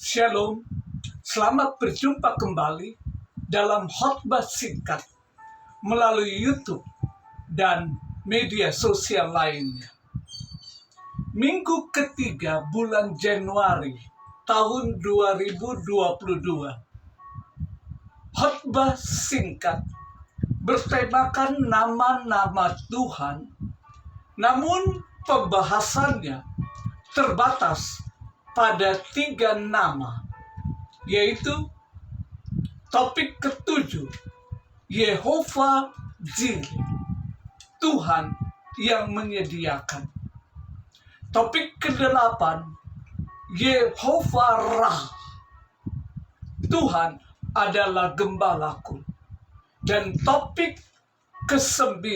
Shalom, selamat berjumpa kembali dalam khotbah singkat melalui YouTube dan media sosial lainnya. Minggu ketiga bulan Januari tahun 2022. Khotbah singkat bertemakan nama-nama Tuhan, namun pembahasannya terbatas pada 3 nama, yaitu topik ke-7, Yehovah Jireh, Tuhan yang menyediakan. Topik ke-8, Yehovah Ra, Tuhan adalah gembalaku. Dan topik ke-9,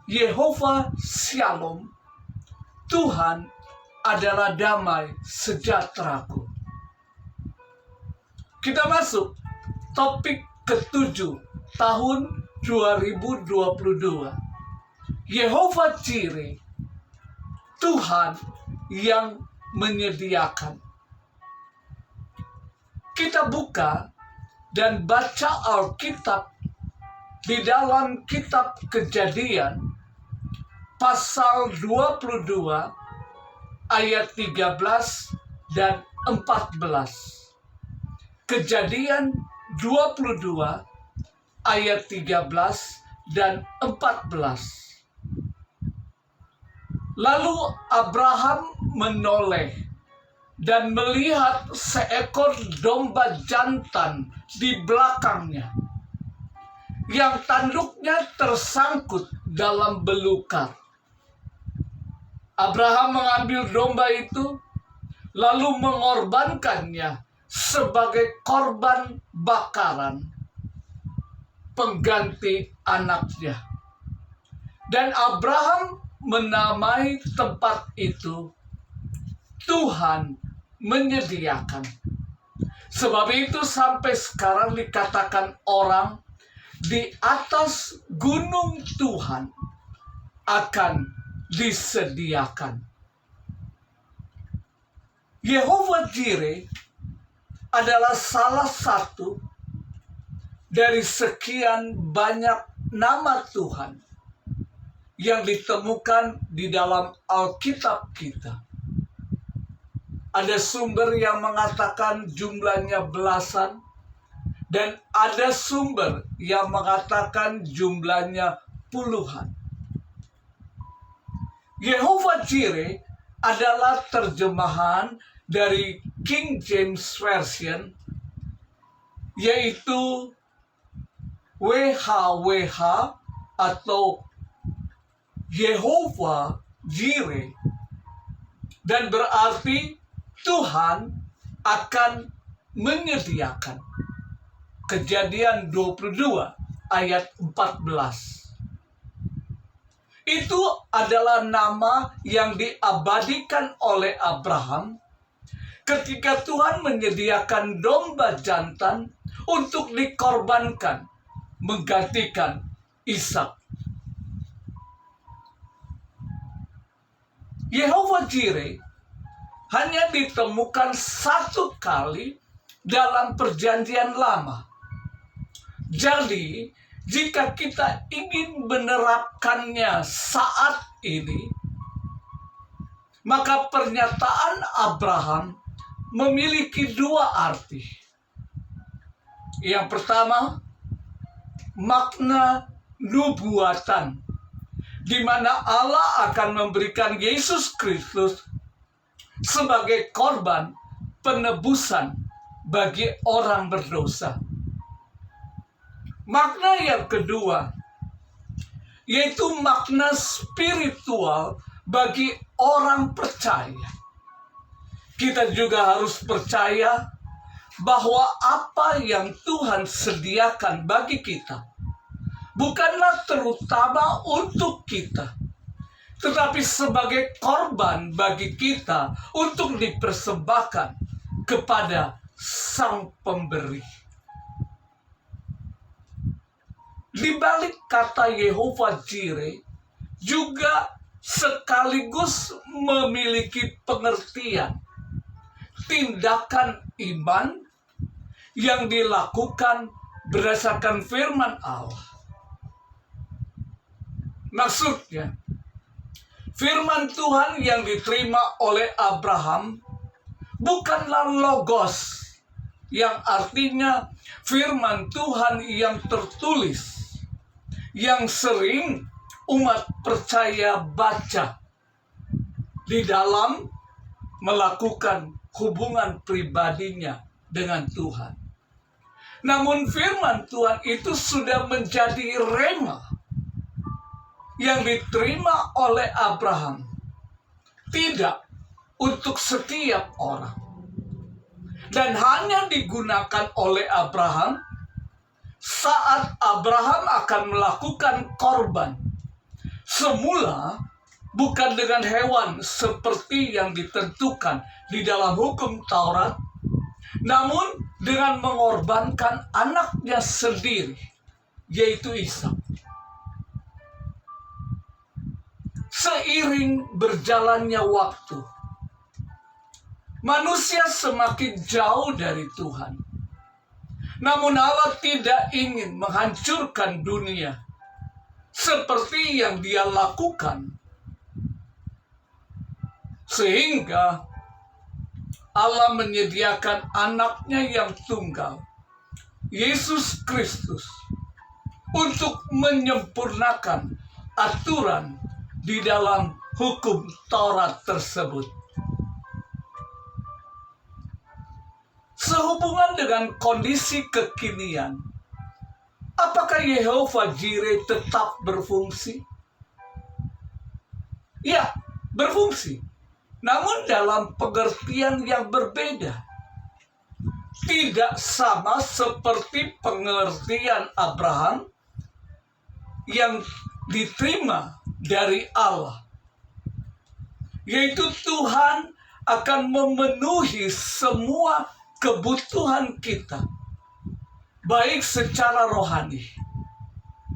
Yehovah Shalom, Tuhan adalah damai sejahteraku. Kita masuk topik ke-7 tahun 2022. Yehovah Jireh, Tuhan yang menyediakan. Kita buka dan baca Alkitab di dalam kitab Kejadian pasal 22 ayat 13 dan 14. Kejadian 22 ayat 13 dan 14. Lalu Abraham menoleh dan melihat seekor domba jantan di belakangnya, yang tanduknya tersangkut dalam belukar. Abraham mengambil domba itu, lalu mengorbankannya sebagai korban bakaran, pengganti anaknya. Dan Abraham menamai tempat itu Tuhan menyediakan. Sebab itu sampai sekarang dikatakan orang, di atas gunung Tuhan akan disediakan. Yehovah Jireh adalah salah satu dari sekian banyak nama Tuhan yang ditemukan di dalam Alkitab kita. Ada sumber yang mengatakan jumlahnya belasan, dan ada sumber yang mengatakan jumlahnya puluhan. Yehovah Jireh adalah terjemahan dari King James Version, yaitu WHWH atau Yehovah Jireh, dan berarti Tuhan akan menyediakan. Kejadian 22 ayat 14. Itu adalah nama yang diabadikan oleh Abraham ketika Tuhan menyediakan domba jantan untuk dikorbankan menggantikan Ishak. Yehovah Jireh hanya ditemukan 1 kali dalam Perjanjian Lama. Jadi, jika kita ingin menerapkannya saat ini, maka pernyataan Abraham memiliki 2 arti. Yang pertama, makna nubuatan, di mana Allah akan memberikan Yesus Kristus sebagai korban penebusan bagi orang berdosa. Makna yang kedua, yaitu makna spiritual bagi orang percaya. Kita juga harus percaya bahwa apa yang Tuhan sediakan bagi kita bukanlah terutama untuk kita, tetapi sebagai korban bagi kita untuk dipersembahkan kepada Sang Pemberi. Di balik kata Yehovah Jireh juga sekaligus memiliki pengertian tindakan iman yang dilakukan berdasarkan firman Allah. Maksudnya, firman Tuhan yang diterima oleh Abraham bukanlah logos, yang artinya firman Tuhan yang tertulis, yang sering umat percaya baca di dalam melakukan hubungan pribadinya dengan Tuhan. Namun firman Tuhan itu sudah menjadi rema yang diterima oleh Abraham, tidak untuk setiap orang, dan hanya digunakan oleh Abraham saat Abraham akan melakukan korban. Semula bukan dengan hewan seperti yang ditentukan di dalam hukum Taurat, namun dengan mengorbankan anaknya sendiri, yaitu Ishak. Seiring berjalannya waktu, manusia semakin jauh dari Tuhan. Namun Allah tidak ingin menghancurkan dunia seperti yang Dia lakukan. Sehingga Allah menyediakan anaknya yang tunggal, Yesus Kristus, untuk menyempurnakan aturan di dalam hukum Taurat tersebut. Sehubungan dengan kondisi kekinian, apakah Yehova Jireh tetap berfungsi? Ya, berfungsi. Namun dalam pengertian yang berbeda. Tidak sama seperti pengertian Abraham yang diterima dari Allah, yaitu Tuhan akan memenuhi semua kebutuhan kita, baik secara rohani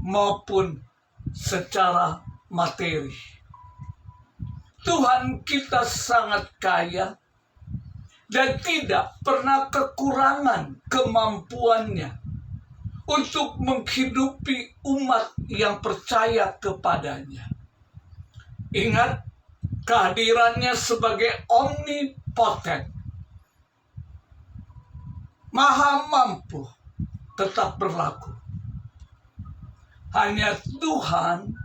maupun secara materi. Tuhan kita sangat kaya dan tidak pernah kekurangan kemampuannya untuk menghidupi umat yang percaya kepadanya. Ingat, kehadirannya sebagai omnipoten, maha mampu, tetap berlaku. Hanya Tuhan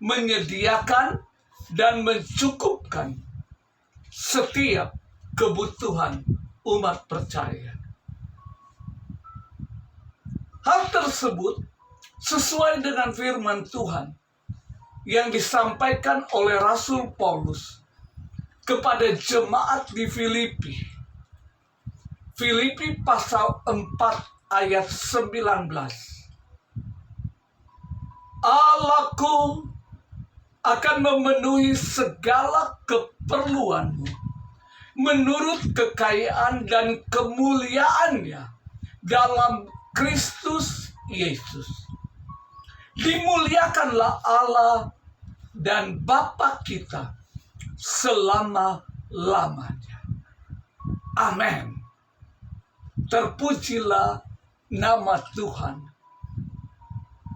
menyediakan dan mencukupkan setiap kebutuhan umat percaya. Hal tersebut sesuai dengan firman Tuhan yang disampaikan oleh Rasul Paulus kepada jemaat di Filipi. Filipi pasal 4 ayat 19. Allahku akan memenuhi segala keperluanmu menurut kekayaan dan kemuliaannya dalam Kristus Yesus. Dimuliakanlah Allah dan Bapa kita selama-lamanya. Amin. Terpujilah nama Tuhan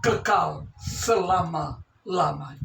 kekal selama-lamanya.